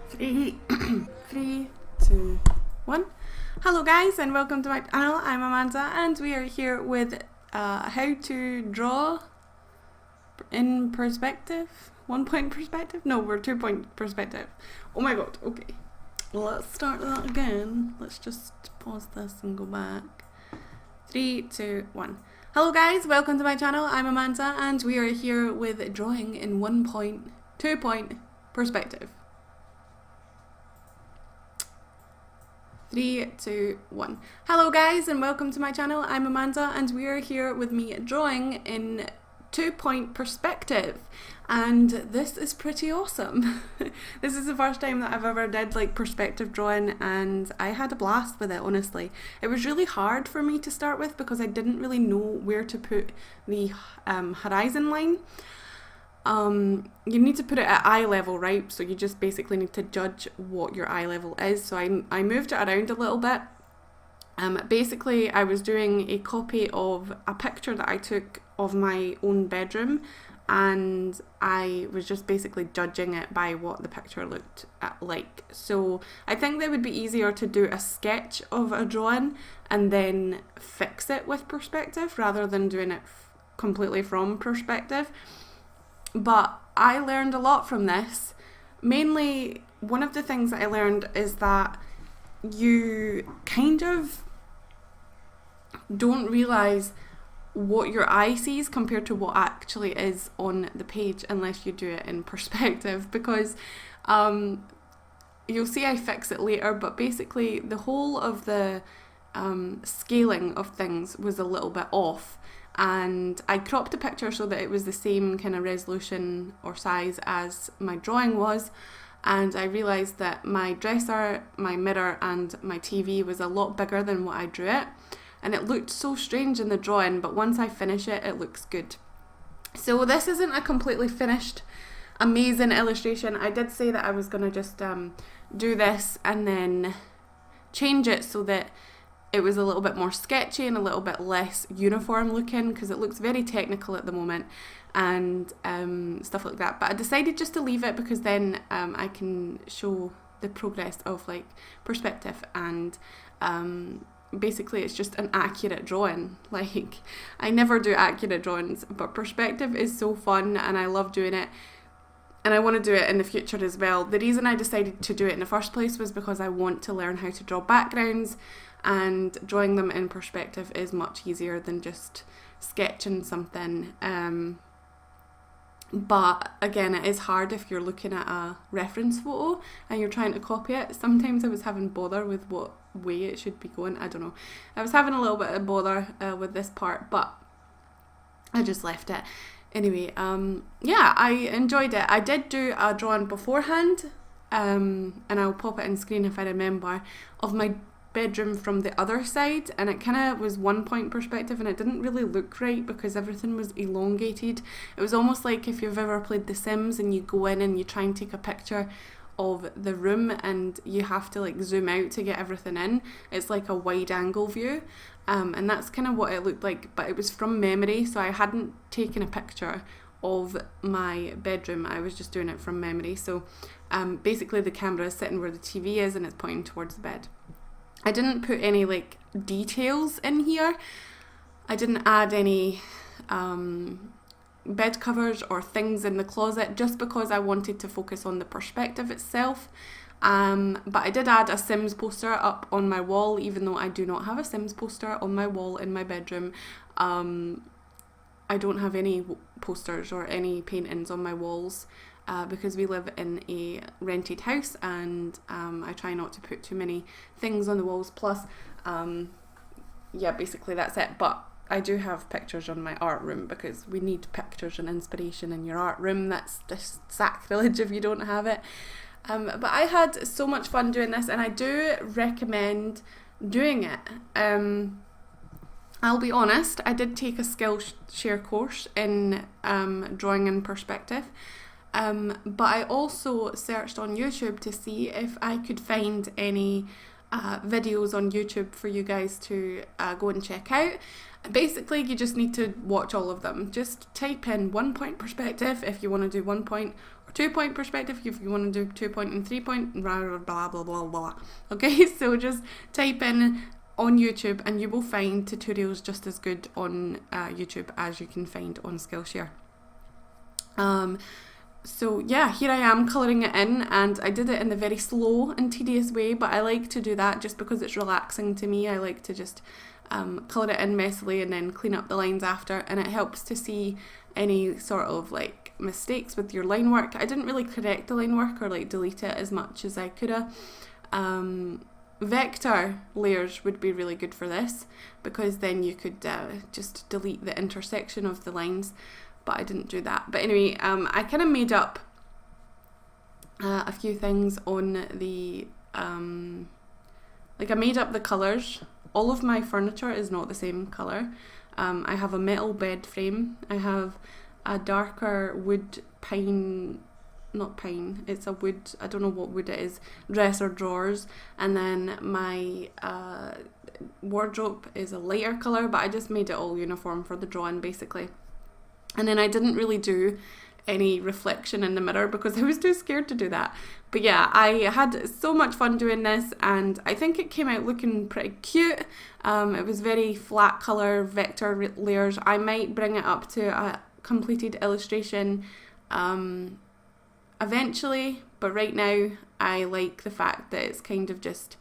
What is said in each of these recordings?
Three, three, two, one. Hello guys and welcome to my channel. I'm Amanda and we are here with how to draw in perspective. 1 point perspective? No, we're 2 point perspective. Oh my god, okay. Let's start that again. Let's just pause this and go back. 3, 2, 1. Hello guys, welcome to my channel. I'm Amanda and we are here with drawing in 1 point, 2 point perspective. 3, 2, 1. Hello guys and welcome to my channel. I'm Amanda and we are here with me drawing in 2 point perspective, and this is pretty awesome. This is the first time that I've ever did like perspective drawing and I had a blast with it, honestly. It was really hard for me to start with because I didn't really know where to put the horizon line. You need to put it at eye level, right? So you just basically need to judge what your eye level is. So I moved it around a little bit. Basically, I was doing a copy of a picture that I took of my own bedroom, and I was just basically judging it by what the picture looked like. So I think that would be easier to do a sketch of a drawing and then fix it with perspective rather than doing it completely from perspective. But I learned a lot from this. Mainly, one of the things that I learned is that you kind of don't realise what your eye sees compared to what actually is on the page unless you do it in perspective, because you'll see I fix it later, but basically the whole of the scaling of things was a little bit off. And I cropped the picture so that it was the same kind of resolution or size as my drawing was, and I realised that my dresser, my mirror and my TV was a lot bigger than what I drew it, and it looked so strange in the drawing, but once I finish it, it looks good. So this isn't a completely finished amazing illustration. I did say that I was going to just do this and then change it so that it was a little bit more sketchy and a little bit less uniform looking, because it looks very technical at the moment and stuff like that. But I decided just to leave it because then I can show the progress of like perspective, and basically it's just an accurate drawing. Like, I never do accurate drawings, but perspective is so fun and I love doing it. And I want to do it in the future as well. The reason I decided to do it in the first place was because I want to learn how to draw backgrounds, and drawing them in perspective is much easier than just sketching something. But again, it is hard if you're looking at a reference photo and you're trying to copy it. Sometimes I was having bother with what way it should be going. I don't know. I was having a little bit of bother with this part, but I just left it. Anyway, yeah, I enjoyed it. I did do a drawing beforehand, and I'll pop it in screen if I remember, of my bedroom from the other side, and it kind of was 1 point perspective and it didn't really look right because everything was elongated. It was almost like if you've ever played The Sims and you go in and you try and take a picture of the room and you have to like zoom out to get everything in. It's like a wide angle view, and that's kind of what it looked like, but it was from memory, so I hadn't taken a picture of my bedroom. I was just doing it from memory. So basically the camera is sitting where the TV is and it's pointing towards the bed. I didn't put any like details in here. I didn't add any bed covers or things in the closet just because I wanted to focus on the perspective itself. But I did add a Sims poster up on my wall, even though I do not have a Sims poster on my wall in my bedroom. I don't have any posters or any paintings on my walls because we live in a rented house, and I try not to put too many things on the walls. Plus, yeah, basically that's it. But I do have pictures on my art room because we need pictures and inspiration in your art room. That's just sacrilege if you don't have it. But I had so much fun doing this, and I do recommend doing it. I'll be honest, I did take a Skillshare course in drawing in perspective, but I also searched on YouTube to see if I could find any videos on YouTube for you guys to go and check out. basically you just need to watch all of them. Just type in 1 point perspective if you want to do 1 point, or 2 point perspective if you want to do 2 point and 3 point, blah blah blah blah blah. Okay, so just type in on YouTube and you will find tutorials just as good on YouTube as you can find on Skillshare. So yeah, here I am colouring it in, and I did it in a very slow and tedious way, but I like to do that just because it's relaxing to me. I like to just colour it in messily and then clean up the lines after, and it helps to see any sort of like mistakes with your line work. I didn't really correct the line work or like delete it as much as I could have. Vector layers would be really good for this, because then you could just delete the intersection of the lines, but I didn't do that. But anyway, I kind of made up a few things on the like I made up the colours. All of my furniture is not the same colour. I have a metal bed frame. I have a darker wood pine, not pine, it's a wood, I don't know what wood it is, dresser drawers. And then my wardrobe is a lighter colour, but I just made it all uniform for the drawing basically. And then I didn't really do any reflection in the mirror because I was too scared to do that. But yeah, I had so much fun doing this, and I think it came out looking pretty cute. It was very flat colour, vector layers. I might bring it up to a completed illustration eventually, but right now I like the fact that it's kind of just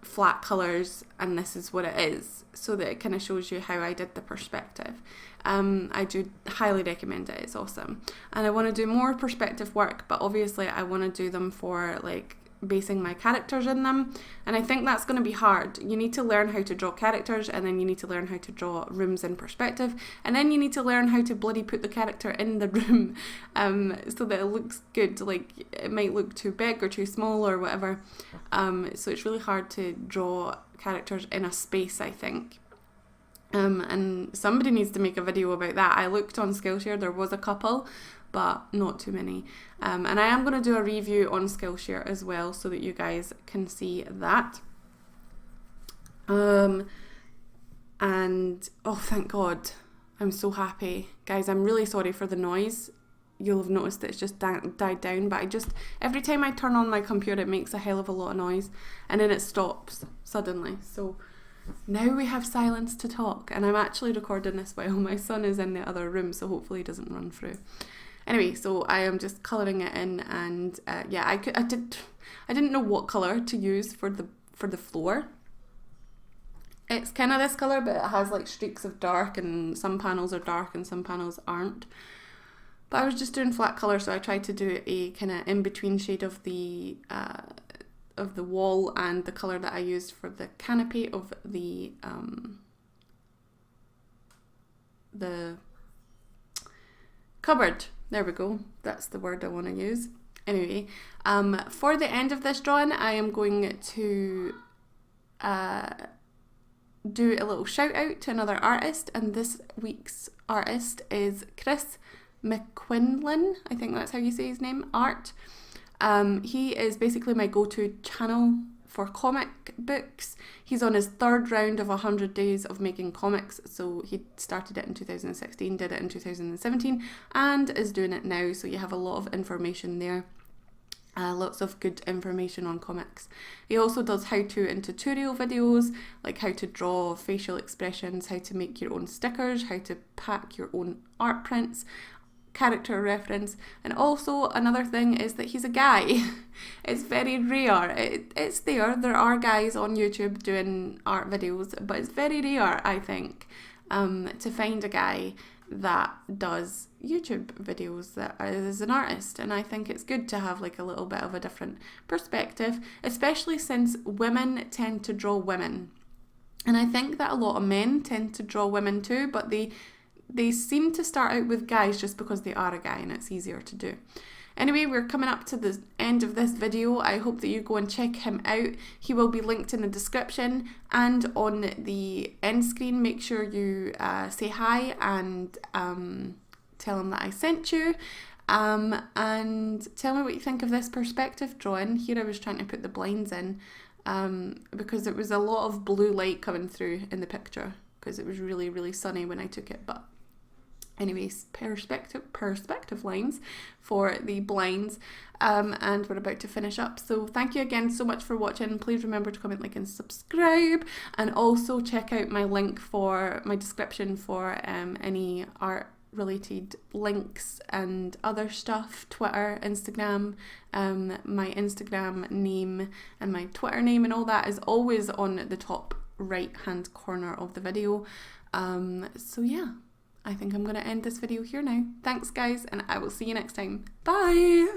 flat colours and this is what it is, so that it kind of shows you how I did the perspective. I do highly recommend it, it's awesome. And I want to do more perspective work, but obviously I want to do them for like basing my characters in them, and I think that's going to be hard. You need to learn how to draw characters, and then you need to learn how to draw rooms in perspective, and then you need to learn how to bloody put the character in the room so that it looks good. Like, it might look too big or too small or whatever, so it's really hard to draw characters in a space, I think. And somebody needs to make a video about that. I looked on Skillshare, there was a couple, but not too many. And I am going to do a review on Skillshare as well, so that you guys can see that. And oh, thank God, I'm so happy. Guys, I'm really sorry for the noise. You'll have noticed that it's just died down, but every time I turn on my computer it makes a hell of a lot of noise, and then it stops suddenly. So now we have silence to talk, and I'm actually recording this while my son is in the other room, so hopefully he doesn't run through. Anyway, so I am just colouring it in, and yeah, I didn't know what colour to use for the floor. It's kind of this colour, but it has like streaks of dark, and some panels are dark and some panels aren't. But I was just doing flat colour, so I tried to do a kind of in-between shade of the wall and the colour that I used for the canopy of the cupboard. There we go, that's the word I want to use. Anyway, for the end of this drawing, I am going to do a little shout out to another artist, and this week's artist is Chris McQuinlan, I think that's how you say his name, art. He is basically my go-to channel for comic books. He's on his third round of 100 days of making comics, so he started it in 2016, did it in 2017, and is doing it now, so you have a lot of information there. Lots of good information on comics. He also does how-to and tutorial videos, like how to draw facial expressions, how to make your own stickers, how to pack your own art prints, character reference, and also another thing is that he's a guy. It's very rare. It's there are guys on YouTube doing art videos, but it's very rare, I think, to find a guy that does YouTube videos that is an artist, and I think it's good to have like a little bit of a different perspective, especially since women tend to draw women, and I think that a lot of men tend to draw women too, but they seem to start out with guys just because they are a guy and it's easier to do. Anyway, we're coming up to the end of this video. I hope that you go and check him out. He will be linked in the description and on the end screen. Make sure you say hi and tell him that I sent you. And tell me what you think of this perspective drawing. Here I was trying to put the blinds in because there was a lot of blue light coming through in the picture. because it was really, really sunny when I took it. But anyways, perspective lines for the blinds, and we're about to finish up. So thank you again so much for watching. Please remember to comment, like and subscribe, and also check out my link for my description for any art related links and other stuff. Twitter, Instagram, my Instagram name and my Twitter name and all that is always on the top right hand corner of the video. So yeah, I think I'm going to end this video here now. Thanks guys, and I will see you next time. Bye!